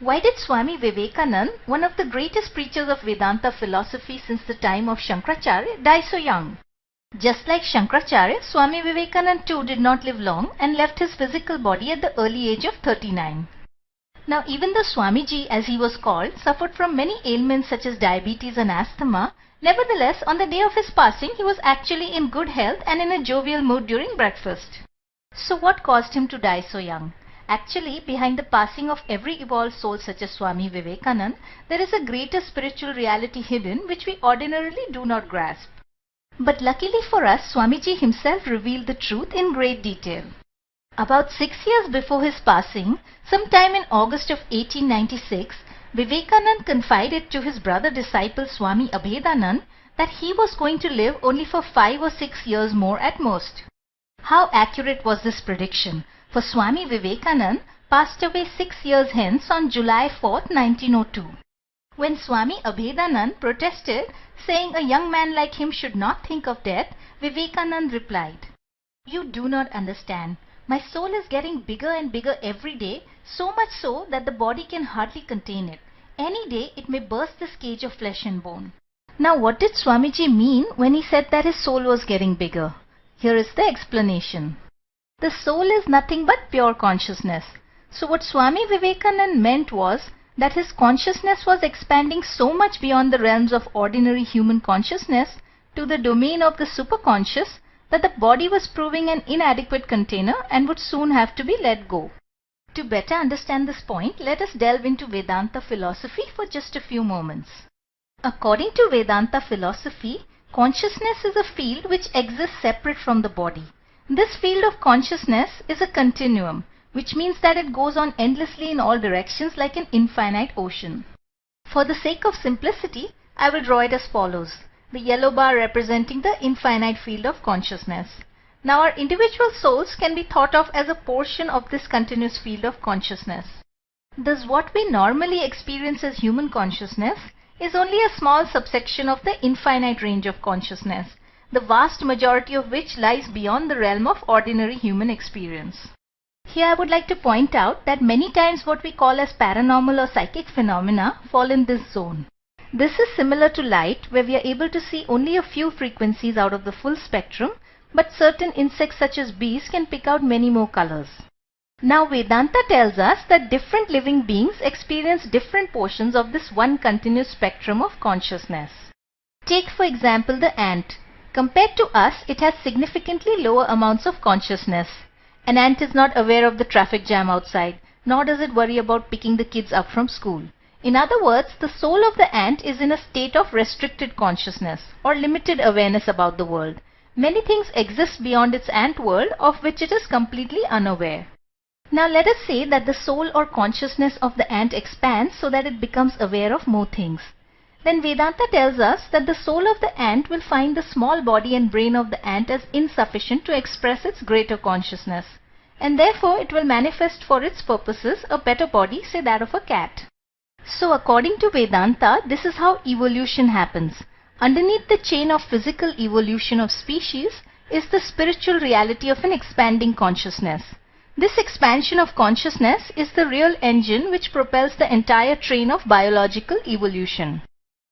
Why did Swami Vivekananda, one of the greatest preachers of Vedanta philosophy since the time of Shankaracharya, die so young? Just like Shankaracharya, Swami Vivekananda too did not live long and left his physical body at the early age of 39. Now even though Swamiji, as he was called, suffered from many ailments such as diabetes and asthma, nevertheless on the day of his passing he was actually in good health and in a jovial mood during breakfast. So what caused him to die so young? Actually, behind the passing of every evolved soul such as Swami Vivekananda, there is a greater spiritual reality hidden which we ordinarily do not grasp. But luckily for us, Swamiji himself revealed the truth in great detail. About 6 years before his passing, sometime in August of 1896, Vivekananda confided to his brother disciple Swami Abhedanand that he was going to live only for 5 or 6 years more at most. How accurate was this prediction? For Swami Vivekananda passed away 6 years hence on July 4th, 1902. When Swami Abhedanand protested, saying a young man like him should not think of death, Vivekananda replied, "You do not understand. My soul is getting bigger and bigger every day, so much so that the body can hardly contain it. Any day it may burst this cage of flesh and bone." Now what did Swamiji mean when he said that his soul was getting bigger? Here is the explanation. The soul is nothing but pure consciousness. So what Swami Vivekananda meant was that his consciousness was expanding so much beyond the realms of ordinary human consciousness to the domain of the superconscious that the body was proving an inadequate container and would soon have to be let go. To better understand this point, let us delve into Vedanta philosophy for just a few moments. According to Vedanta philosophy, consciousness is a field which exists separate from the body. This field of consciousness is a continuum, which means that it goes on endlessly in all directions like an infinite ocean. For the sake of simplicity, I will draw it as follows. The yellow bar representing the infinite field of consciousness. Now our individual souls can be thought of as a portion of this continuous field of consciousness. Thus what we normally experience as human consciousness is only a small subsection of the infinite range of consciousness, the vast majority of which lies beyond the realm of ordinary human experience. Here I would like to point out that many times what we call as paranormal or psychic phenomena fall in this zone. This is similar to light, where we are able to see only a few frequencies out of the full spectrum, but certain insects such as bees can pick out many more colors. Now Vedanta tells us that different living beings experience different portions of this one continuous spectrum of consciousness. Take for example the ant. Compared to us, it has significantly lower amounts of consciousness. An ant is not aware of the traffic jam outside, nor does it worry about picking the kids up from school. In other words, the soul of the ant is in a state of restricted consciousness or limited awareness about the world. Many things exist beyond its ant world of which it is completely unaware. Now let us say that the soul or consciousness of the ant expands so that it becomes aware of more things. Then Vedanta tells us that the soul of the ant will find the small body and brain of the ant as insufficient to express its greater consciousness, and therefore it will manifest for its purposes a better body, say that of a cat. So according to Vedanta, this is how evolution happens. Underneath the chain of physical evolution of species is the spiritual reality of an expanding consciousness. This expansion of consciousness is the real engine which propels the entire train of biological evolution.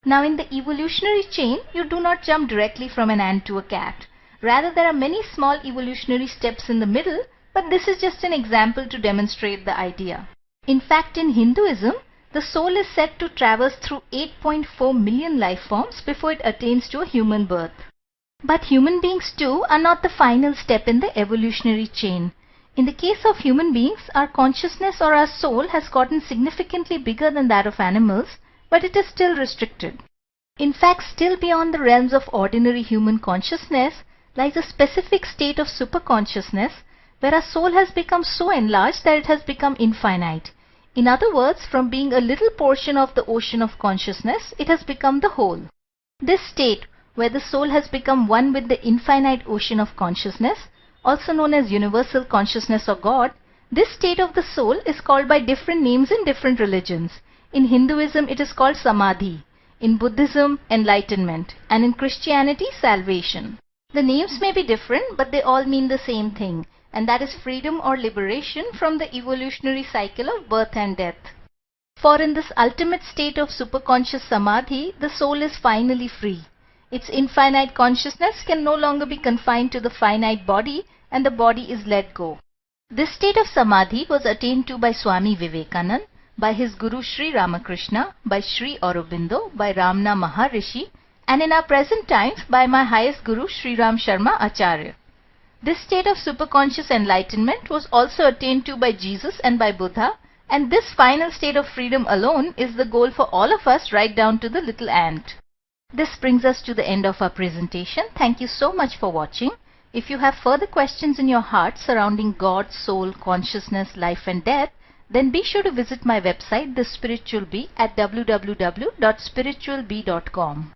Now in the evolutionary chain, you do not jump directly from an ant to a cat. Rather, there are many small evolutionary steps in the middle, but this is just an example to demonstrate the idea. In fact, in Hinduism, the soul is said to traverse through 8.4 million life forms before it attains to a human birth. But human beings too are not the final step in the evolutionary chain. In the case of human beings, our consciousness or our soul has gotten significantly bigger than that of animals, but it is still restricted. In fact, still beyond the realms of ordinary human consciousness lies a specific state of superconsciousness where our soul has become so enlarged that it has become infinite. In other words, from being a little portion of the ocean of consciousness, it has become the whole. This state, where the soul has become one with the infinite ocean of consciousness, also known as universal consciousness or God, this state of the soul is called by different names in different religions. In Hinduism, it is called Samadhi. In Buddhism, enlightenment. And in Christianity, salvation. The names may be different, but they all mean the same thing, and that is freedom or liberation from the evolutionary cycle of birth and death. For in this ultimate state of superconscious samadhi, the soul is finally free. Its infinite consciousness can no longer be confined to the finite body, and the body is let go. This state of samadhi was attained to by Swami Vivekananda, by his Guru Sri Ramakrishna, by Sri Aurobindo, by Ramana Maharishi, and in our present times by my highest Guru Sri Ram Sharma Acharya. This state of superconscious enlightenment was also attained to by Jesus and by Buddha, and this final state of freedom alone is the goal for all of us, right down to the little ant. This brings us to the end of our presentation. Thank you so much for watching. If you have further questions in your heart surrounding God, soul, consciousness, life and death, then be sure to visit my website, The Spiritual Bee, at www.spiritualbee.com.